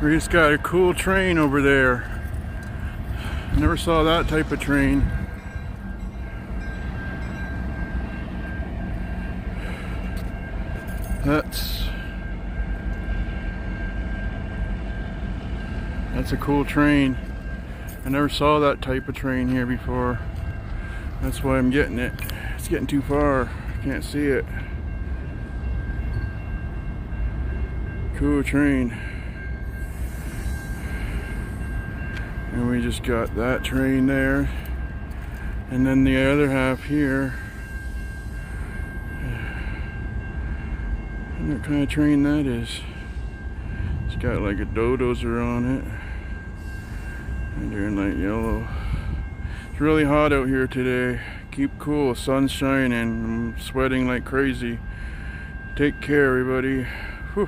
We just got a cool train over there. Never saw that type of train. That's a cool train. I never saw that type of train here before. That's why I'm getting it. It's getting too far. Can't see it. Cool train. And we just got that train there. And then the other half here. I wonder what kind of train that is. It's got like a dodozer on it. And they're in light yellow. It's really hot out here today. Keep cool, sun's shining. I'm sweating like crazy. Take care, everybody. Whew.